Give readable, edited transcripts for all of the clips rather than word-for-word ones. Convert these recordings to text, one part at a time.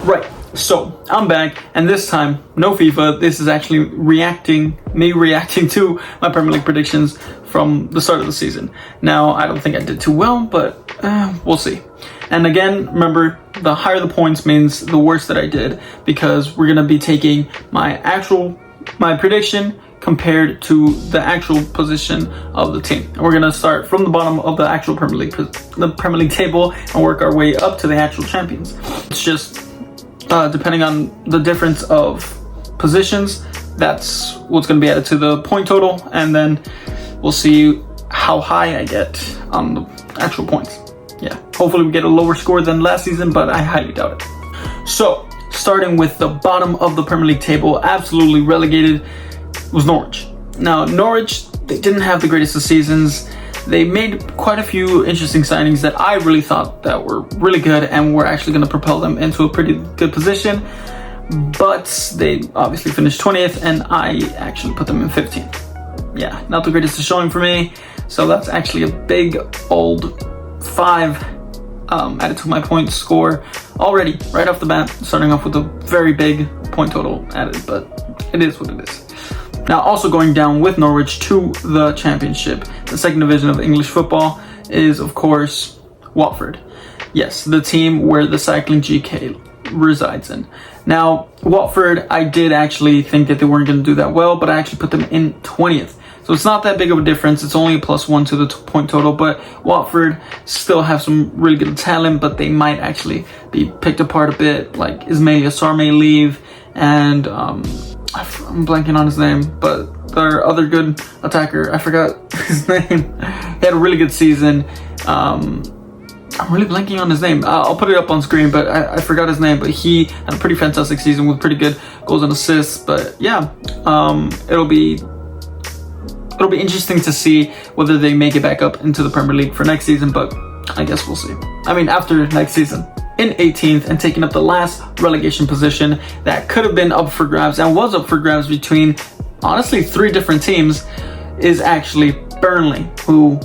Right, so I'm back, and this time, no FIFA. This is actually me reacting to my Premier League predictions from the start of the season. Now, I don't think I did too well, but we'll see. And again, remember, the higher the points means the worse that I did, because we're gonna be taking my prediction compared to the actual position of the team. And we're gonna start from the bottom of the actual Premier League table and work our way up to the actual champions. It's just depending on the difference of positions, that's what's going to be added to the point total, and then we'll see how high I get on the actual points. Yeah, hopefully we get a lower score than last season, but I highly doubt it. So, starting with the bottom of the Premier League table, absolutely relegated, was Norwich. Now, Norwich, they didn't have the greatest of seasons. They made quite a few interesting signings that I really thought that were really good and were actually going to propel them into a pretty good position. But they obviously finished 20th, and I actually put them in 15th. Yeah, not the greatest of showing for me. So that's actually a big old 5 added to my point score already, right off the bat, starting off with a very big point total added, but it is what it is. Now, also going down with Norwich to the Championship, the second division of English football, is, of course, Watford. Yes, the team where the Cycling GK resides in. Now, Watford, I did actually think that they weren't going to do that well, but I actually put them in 20th. So it's not that big of a difference. It's only a +1 to the point total, but Watford still have some really good talent, but they might actually be picked apart a bit. Like Ismail Yassar may leave, and I'm blanking on his name, but their other good attacker, I forgot his name. He had a really good season. I'm really blanking on his name. I'll put it up on screen, but I forgot his name. But he had a pretty fantastic season with pretty good goals and assists. But yeah, it'll be interesting to see whether they make it back up into the Premier League for next season. But I guess we'll see. I mean, after next season. In 18th and taking up the last relegation position that could have been up for grabs and was up for grabs between, honestly, 3 different teams, is actually Burnley, who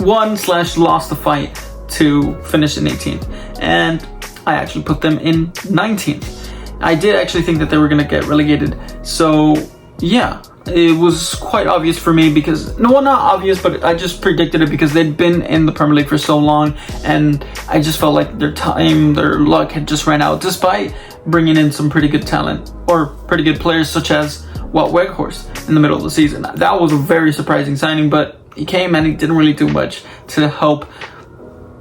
won/lost the fight to finish in 18th. And I actually put them in 19th. I did actually think that they were going to get relegated. So, yeah. It was quite obvious for me because, no, well, not obvious, but I just predicted it because they'd been in the Premier League for so long, and I just felt like their luck had just ran out, despite bringing in some pretty good talent, or pretty good players such as Wout Weghorst in the middle of the season. That was a very surprising signing, but he came and he didn't really do much to help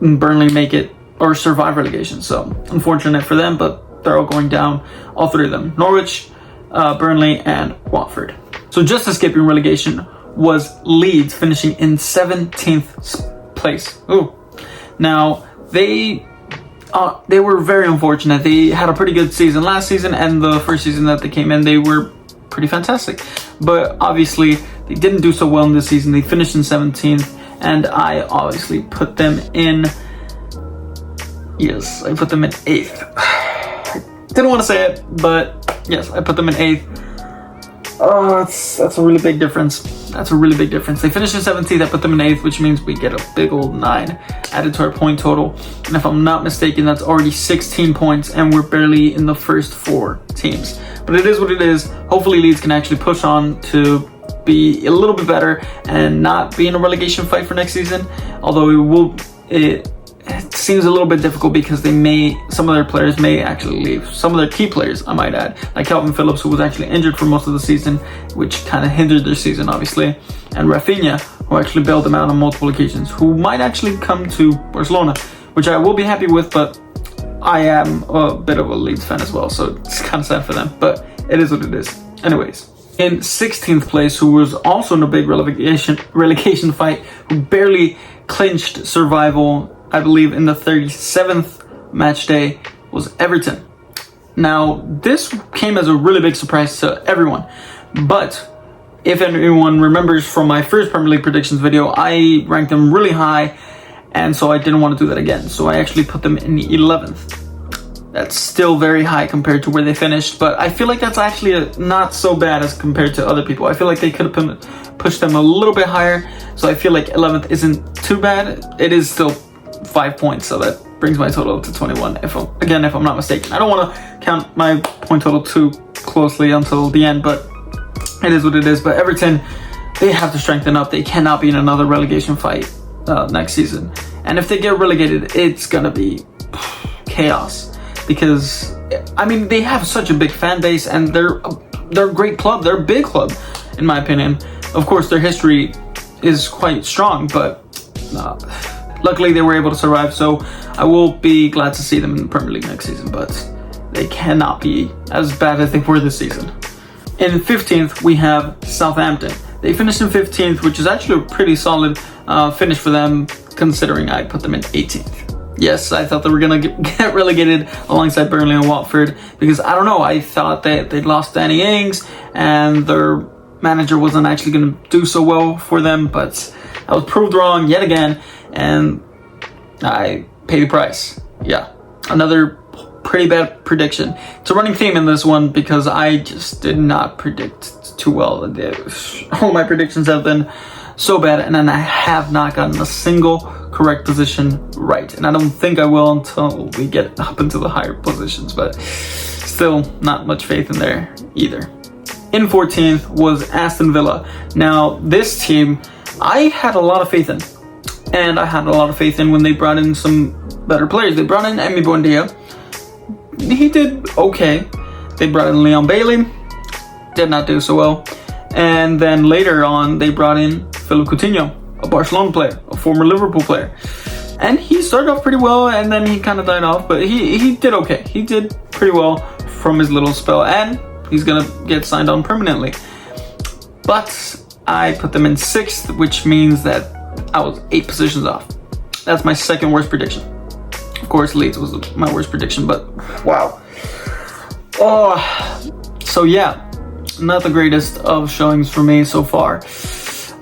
Burnley make it or survive relegation. So, unfortunate for them, but they're all going down, all 3 of them. Norwich, Burnley, and Watford. So just escaping relegation was Leeds, finishing in 17th place. Ooh. Now, they were very unfortunate. They had a pretty good season last season, and the first season that they came in, they were pretty fantastic. But obviously, they didn't do so well in this season. They finished in 17th, and I obviously put them in... Yes, I put them in 8th. Didn't want to say it, but yes, I put them in 8th. Oh, that's a really big difference. That's a really big difference. They finished in 17th, I put them in 8th, which means we get a big old 9 added to our point total. And if I'm not mistaken, that's already 16 points, and we're barely in the first 4 teams. But it is what it is. Hopefully Leeds can actually push on to be a little bit better and not be in a relegation fight for next season. Although it seems a little bit difficult because some of their players may actually leave. Some of their key players, I might add, like Calvin Phillips, who was actually injured for most of the season, which kind of hindered their season, obviously, and Rafinha, who actually bailed them out on multiple occasions, who might actually come to Barcelona, which I will be happy with, but I am a bit of a Leeds fan as well, so it's kind of sad for them, but it is what it is. Anyways, in 16th place, who was also in a big relegation fight, who barely clinched survival, I believe, in the 37th match day, was Everton. Now, this came as a really big surprise to everyone, but if anyone remembers from my first Premier League predictions video, I ranked them really high, and so I didn't want to do that again. So I actually put them in 11th. That's still very high compared to where they finished, but I feel like that's actually not so bad as compared to other people. I feel like they could have pushed them a little bit higher, so I feel like 11th isn't too bad. It is still 5 points, so brings my total up to 21, if I'm not mistaken. I don't want to count my point total too closely until the end, but it is what it is. But Everton, they have to strengthen up. They cannot be in another relegation fight next season. And if they get relegated, it's going to be chaos. Because, I mean, they have such a big fan base, and they're a great club. They're a big club, in my opinion. Of course, their history is quite strong, but luckily they were able to survive. So I will be glad to see them in the Premier League next season, but they cannot be as bad as they were this season. In 15th, we have Southampton. They finished in 15th, which is actually a pretty solid finish for them, considering I put them in 18th. Yes, I thought they were going to get relegated alongside Burnley and Watford, because I don't know, I thought that they'd lost Danny Ings and their manager wasn't actually going to do so well for them, but I was proved wrong yet again, and I paid the price. Yeah, another pretty bad prediction. It's a running theme in this one because I just did not predict too well. All my predictions have been so bad, and then I have not gotten a single correct position right, and I don't think I will until we get up into the higher positions, but still not much faith in there either. In 14th was Aston Villa. Now, this team, I had a lot of faith in. And I had a lot of faith in when they brought in some better players. They brought in Emi Buendia. He did okay. They brought in Leon Bailey. Did not do so well. And then later on, they brought in Philippe Coutinho, a Barcelona player, a former Liverpool player. And he started off pretty well, and then he kind of died off. But he did okay. He did pretty well from his little spell. And he's gonna get signed on permanently. But I put them in 6th, which means that I was 8 positions off. That's my second worst prediction. Of course, Leeds was my worst prediction, but wow. So yeah, not the greatest of showings for me so far.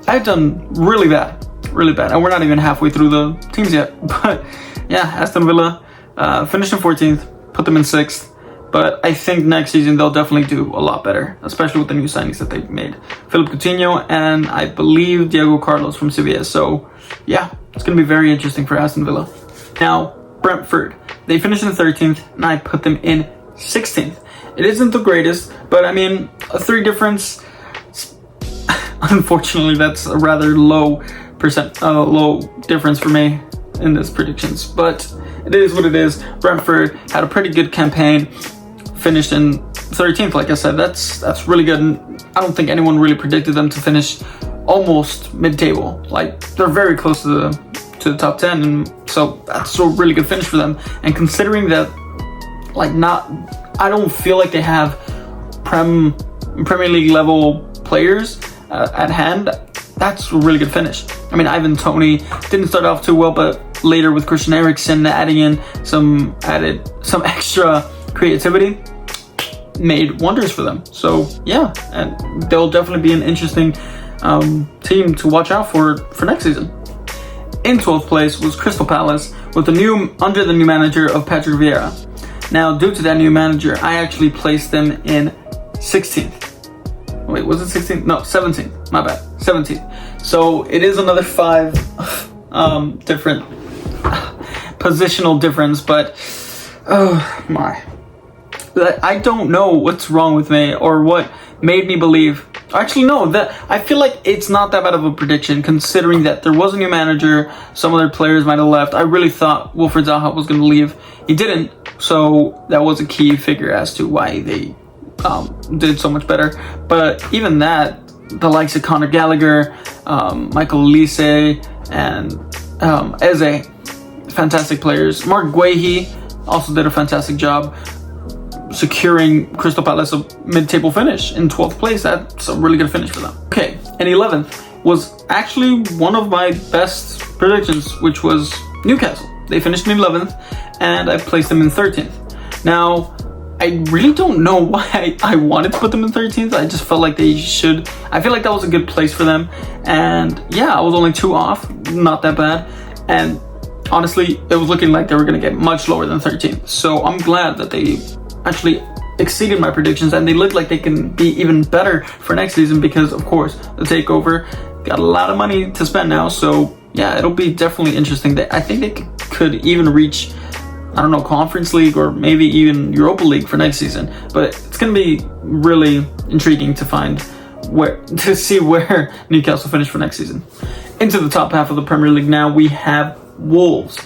I've done really bad, and we're not even halfway through the teams yet. But yeah, Aston Villa finished in 14th, put them in 6th. But I think next season they'll definitely do a lot better, especially with the new signings that they've made. Philippe Coutinho and I believe Diego Carlos from Sevilla. So yeah, it's going to be very interesting for Aston Villa. Now, Brentford. They finished in 13th and I put them in 16th. It isn't the greatest, but I mean, a 3 difference. Unfortunately, that's a rather low difference for me in this predictions. But it is what it is. Brentford had a pretty good campaign. Finished in 13th, like I said. That's really good. And I don't think anyone really predicted them to finish almost mid-table. Like, they're very close to the top 10, and so that's a really good finish for them. And considering that, I don't feel like they have Premier League level players at hand. That's a really good finish. I mean, Ivan Toney didn't start off too well, but later with Christian Eriksen adding in some extra creativity, made wonders for them. So yeah, and they'll definitely be an interesting team to watch out for next season. In 12th place was Crystal Palace under the new manager of Patrick Vieira. Now, due to that new manager, I actually placed them in 16th. Wait, was it 16th? No, 17th. My bad. 17th. So it is another 5 different positional difference, but oh my. I don't know what's wrong with me or what made me believe. Actually, no, that I feel like it's not that bad of a prediction considering that there was a new manager. Some other players might have left. I really thought Wilfried Zaha was going to leave. He didn't, so that was a key figure as to why they did so much better. But even that, the likes of Conor Gallagher, Michael Olise, and Eze, fantastic players. Mark Guehi also did a fantastic job securing Crystal Palace a mid-table finish in 12th place. That's a really good finish for them. Okay, and 11th was actually one of my best predictions, which was Newcastle. They finished in 11th, and I placed them in 13th. Now, I really don't know why I wanted to put them in 13th. I just felt like they should. I feel like that was a good place for them. And yeah, I was only 2 off. Not that bad. And honestly, it was looking like they were going to get much lower than 13th. So I'm glad that they actually exceeded my predictions, and they look like they can be even better for next season because, of course, the takeover got a lot of money to spend now. So yeah, it'll be definitely interesting. I think they could even reach I don't know, Conference League or maybe even Europa League for next season. But it's going to be really intriguing to see where Newcastle finish for next season. Into the top half of the Premier League now, we have Wolves.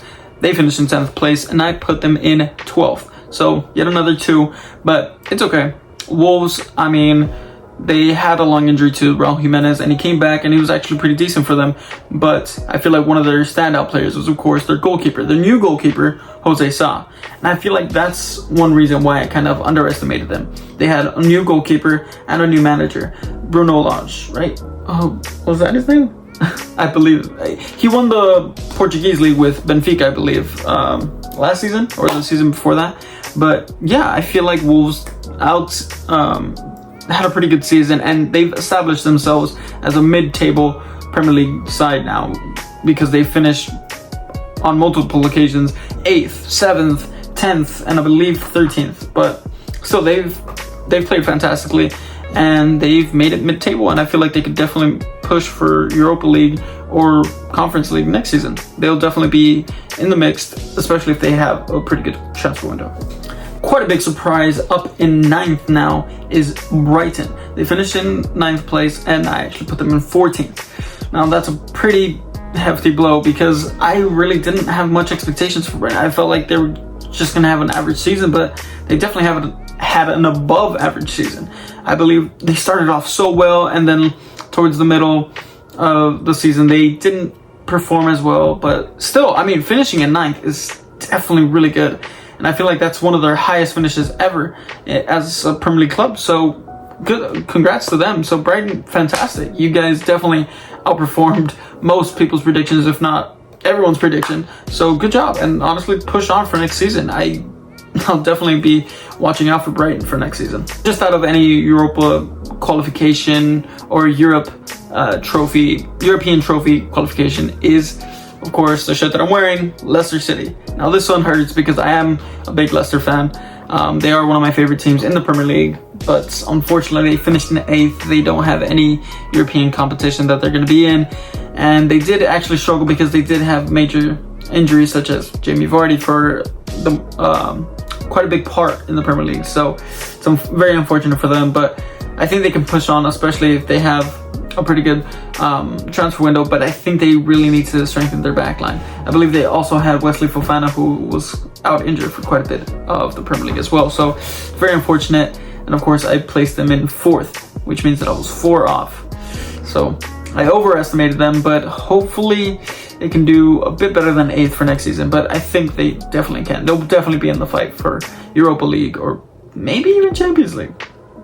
They finished in 10th place, and I put them in 12th. So yet another 2, but it's okay. Wolves, I mean, they had a long injury to Raul Jimenez, and he came back, and he was actually pretty decent for them. But I feel like one of their standout players was, of course, their goalkeeper, their new goalkeeper, Jose Sa. And I feel like that's one reason why I kind of underestimated them. They had a new goalkeeper and a new manager, Bruno Lage, right? Oh, was that his name? I believe he won the Portuguese league with Benfica, I believe, last season or the season before that. But yeah, I feel like Wolves had a pretty good season, and they've established themselves as a mid-table Premier League side now, because they finished on multiple occasions 8th, 7th, 10th, and I believe 13th. But still, they've played fantastically, and they've made it mid-table, and I feel like they could definitely push for Europa League or Conference League next season. They'll definitely be in the mix, especially if they have a pretty good transfer window. Quite a big surprise up in 9th now is Brighton. They finished in 9th place, and I actually put them in 14th. Now that's a pretty hefty blow, because I really didn't have much expectations for Brighton. I felt like they were just going to have an average season, but they definitely had an above average season. I believe they started off so well, and then towards the middle of the season they didn't perform as well. But still, I mean, finishing in 9th is definitely really good. And I feel like that's one of their highest finishes ever as a Premier League club. So good, congrats to them. So Brighton, fantastic. You guys definitely outperformed most people's predictions, if not everyone's prediction. So good job, and honestly, push on for next season. I'll definitely be watching out for Brighton for next season. Just out of any Europa qualification or European trophy qualification is, of course, the shirt that I'm wearing, Leicester City. Now this one hurts because I am a big Leicester fan. They are one of my favorite teams in the Premier League, but unfortunately they finished in 8th. They don't have any European competition that they're going to be in, and they did actually struggle because they did have major injuries, such as Jamie Vardy for quite a big part in the Premier League. So it's very unfortunate for them, but I think they can push on, especially if they have a pretty good transfer window. But I think they really need to strengthen their back line. I believe they also had Wesley Fofana, who was out injured for quite a bit of the Premier League as well. So very unfortunate. And of course, I placed them in 4th, which means that I was 4 off. So I overestimated them, but hopefully they can do a bit better than 8th for next season. But I think they definitely can. They'll definitely be in the fight for Europa League or maybe even Champions League.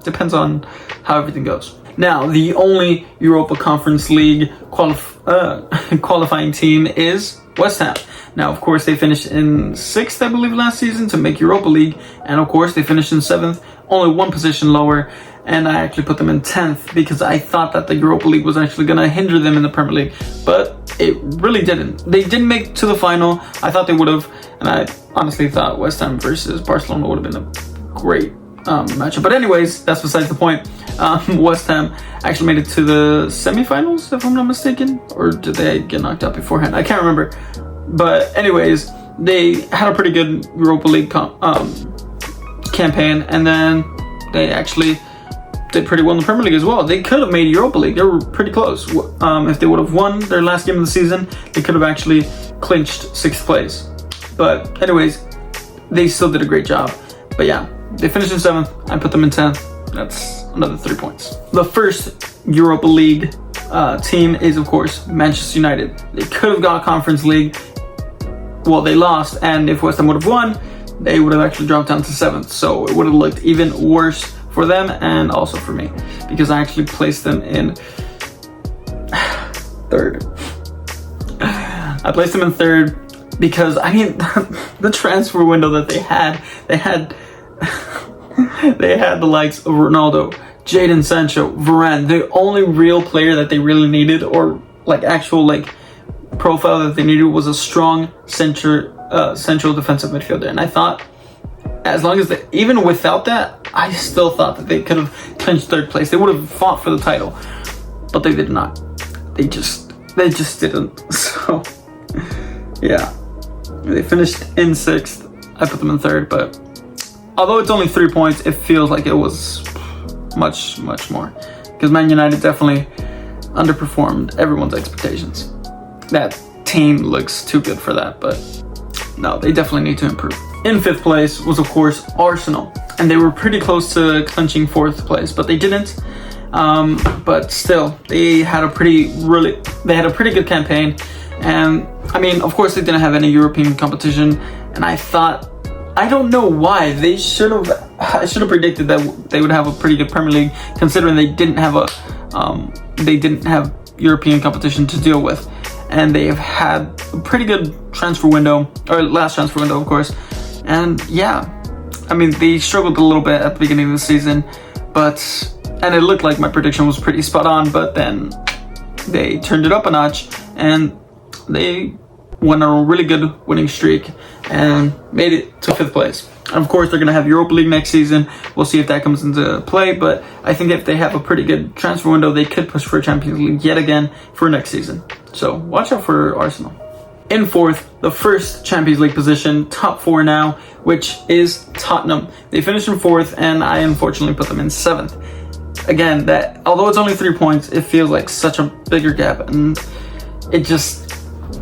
Depends on how everything goes. Now, the only Europa Conference League qualifying team is West Ham. Now, of course, they finished in 6th, I believe, last season to make Europa League. And of course, they finished in 7th, only one position lower. And I actually put them in 10th because I thought that the Europa League was actually going to hinder them in the Premier League. But it really didn't. They didn't make it to the final. I thought they would have. And I honestly thought West Ham versus Barcelona would have been a great matchup. But anyways, that's besides the point. West Ham actually made it to the semifinals, if I'm not mistaken. Or did they get knocked out beforehand? I can't remember. But anyways, they had a pretty good Europa League campaign. And then they actually did pretty well in the Premier League as well. They could have made Europa League. They were pretty close. If they would have won their last game of the season, they could have actually clinched 6th place. But anyways, they still did a great job. But yeah, they finished in 7th. I put them in 10th. That's another 3 points. The first Europa League team is, of course, Manchester United. They could have got Conference League. Well, they lost, and if West Ham would have won, they would have actually dropped down to 7th. So it would have looked even worse for them and also for me, because I actually placed them in 3rd. I placed them in 3rd because, I mean, the transfer window that they had the likes of Ronaldo, Jadon Sancho, Varane. The only real player that they really needed, or like actual like profile that they needed, was a strong central defensive midfielder. And I thought, as long as they, even without that, I still thought that they could have clinched 3rd place. They would have fought for the title, but they did not. They just didn't. So yeah, they finished in 6th. I put them in third, but although it's only 3 points, it feels like it was much more, because Man United definitely underperformed everyone's expectations. That team looks too good for that, but no, they definitely need to improve. In 5th place was, of course, Arsenal, and they were pretty close to clinching 4th place, but they didn't. But still, they had a pretty good campaign, and I mean, of course, they didn't have any European competition, and I don't know why. I should have predicted that they would have a pretty good Premier League, considering they didn't have European competition to deal with, and they have had a pretty good transfer window, or last transfer window, of course. And yeah, I mean, they struggled a little bit at the beginning of the season, and it looked like my prediction was pretty spot on, but then they turned it up a notch, and they went on a really good winning streak and made it to 5th place. And of course, they're going to have Europa League next season. We'll see if that comes into play, but I think if they have a pretty good transfer window, they could push for Champions League yet again for next season. So watch out for Arsenal. In 4th, the first Champions League position, top 4 now, which is Tottenham. They finished in 4th, and I unfortunately put them in 7th. Again, that although it's only 3 points, it feels like such a bigger gap, and it just,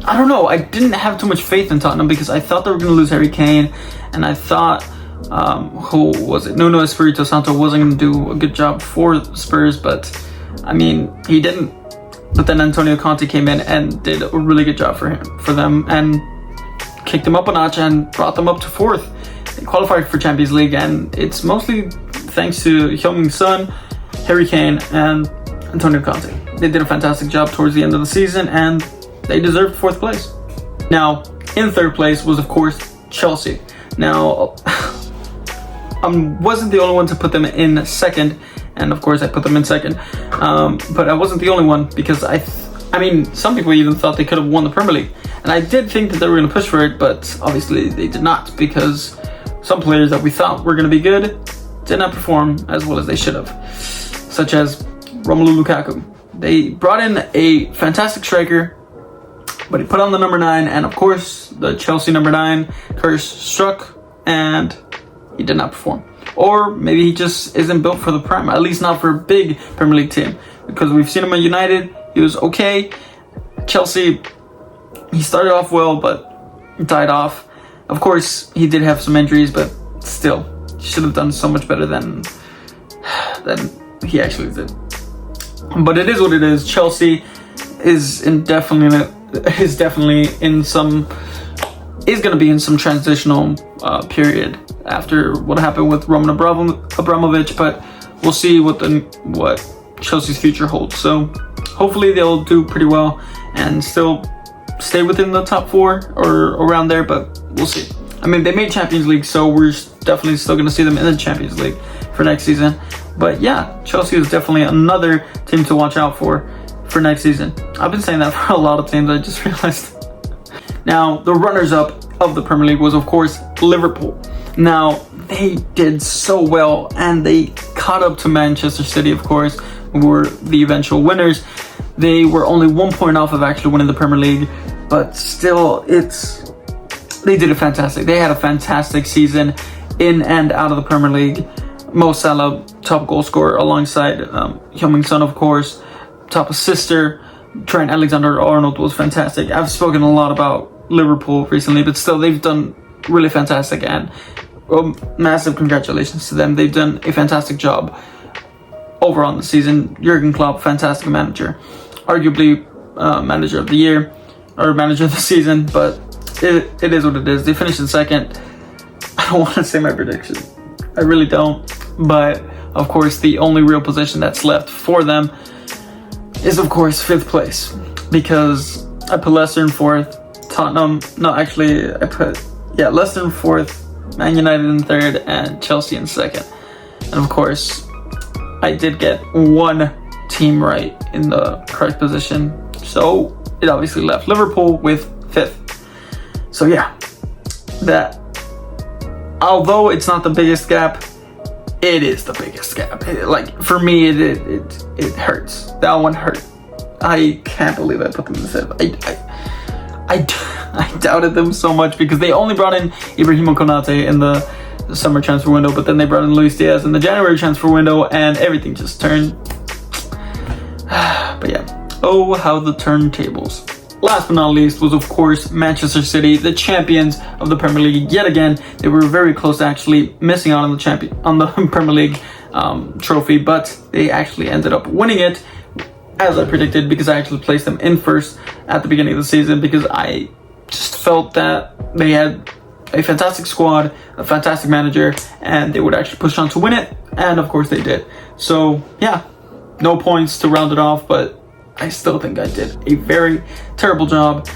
I don't know. I didn't have too much faith in Tottenham because I thought they were going to lose Harry Kane, and I thought, Nuno Espirito Santo wasn't going to do a good job for Spurs, but I mean, he didn't. But then Antonio Conte came in and did a really good job for them, and kicked them up a notch and brought them up to 4th. They qualified for Champions League, and it's mostly thanks to Heung-min Son, Harry Kane, and Antonio Conte. They did a fantastic job towards the end of the season, and they deserved 4th place. Now, in 3rd place was, of course, Chelsea. Now, I wasn't the only one to put them in 2nd, and of course I put them in 2nd, but I wasn't the only one, because I mean, some people even thought they could have won the Premier League, and I did think that they were going to push for it, but obviously they did not, because some players that we thought were going to be good did not perform as well as they should have, such as Romelu Lukaku. They brought in a fantastic striker, but he put on the number 9, and of course the Chelsea number 9 curse struck, and he did not perform. Or maybe he just isn't built for the Prem, at least not for a big Premier League team, because we've seen him at United, he was okay. Chelsea, he started off well, but died off. Of course, he did have some injuries, but still, he should have done so much better than he actually did. But it is what it is. Chelsea is definitely going to be in some transitional period after what happened with Roman Abramovich, but we'll see what Chelsea's future holds. So hopefully they'll do pretty well and still stay within the top 4 or around there, but we'll see. I mean, they made Champions League, so we're definitely still going to see them in the Champions League for next season. But yeah, Chelsea is definitely another team to watch out for next season. I've been saying that for a lot of teams, I just realized. Now, the runners-up of the Premier League was, of course, Liverpool. Now, they did so well, and they caught up to Manchester City, of course, who were the eventual winners. They were only 1 point off of actually winning the Premier League, but still, they did it fantastic. They had a fantastic season in and out of the Premier League. Mo Salah, top goal scorer, alongside Heung-min Son, of course, top assister. Trent Alexander-Arnold was fantastic. I've spoken a lot about Liverpool recently, but still, they've done really fantastic, and massive congratulations to them. They've done a fantastic job over on the season. Jurgen Klopp, fantastic manager, arguably manager of the year or manager of the season, but it is what it is. They finished in 2nd. I don't want to say my prediction, I really don't, but of course the only real position that's left for them is, of course, 5th place, because I put Leicester in 4th, Leicester in 4th, Man United in 3rd, and Chelsea in 2nd. And of course, I did get one team right in the correct position, so it obviously left Liverpool with 5th. So yeah, that, although it's not the biggest gap, it is the biggest gap. For me, it hurts. That one hurt. I can't believe I put them in 5th. I doubted them so much because they only brought in Ibrahima Konate in the summer transfer window, but then they brought in Luis Diaz in the January transfer window, and everything just turned. But yeah, oh how the turntables. Last but not least was, of course, Manchester City, the champions of the Premier League yet again. They were very close to actually missing out on the Premier League trophy, but they actually ended up winning it, as I predicted, because I actually placed them in first at the beginning of the season, because I just felt that they had a fantastic squad, a fantastic manager, and they would actually push on to win it, and of course they did. So yeah, no points to round it off, but I still think I did a very terrible job.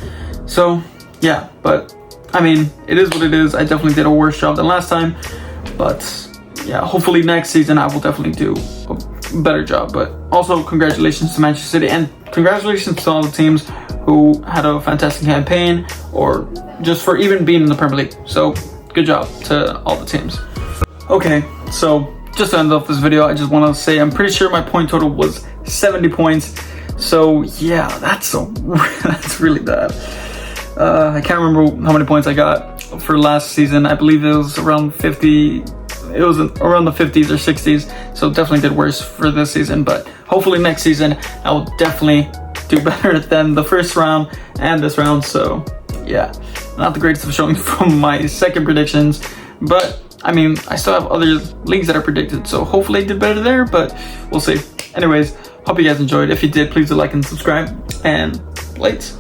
So yeah, but I mean, it is what it is. I definitely did a worse job than last time, but yeah, hopefully next season I will definitely do a better job. But also congratulations to Manchester City, and congratulations to all the teams who had a fantastic campaign, or just for even being in the Premier League. So good job to all the teams. Okay, so just to end off this video, I just want to say I'm pretty sure my point total was 70 points. So yeah, that's really bad. I can't remember how many points I got for last season. I believe it was around 50. It was around the 50s or 60s. So definitely did worse for this season. But hopefully next season I will definitely do better than the first round and this round. So yeah, not the greatest of showing from my second predictions, but I mean, I still have other leagues that are predicted, so hopefully I did better there, but we'll see. Anyways, hope you guys enjoyed. If you did, please do like and subscribe, and late.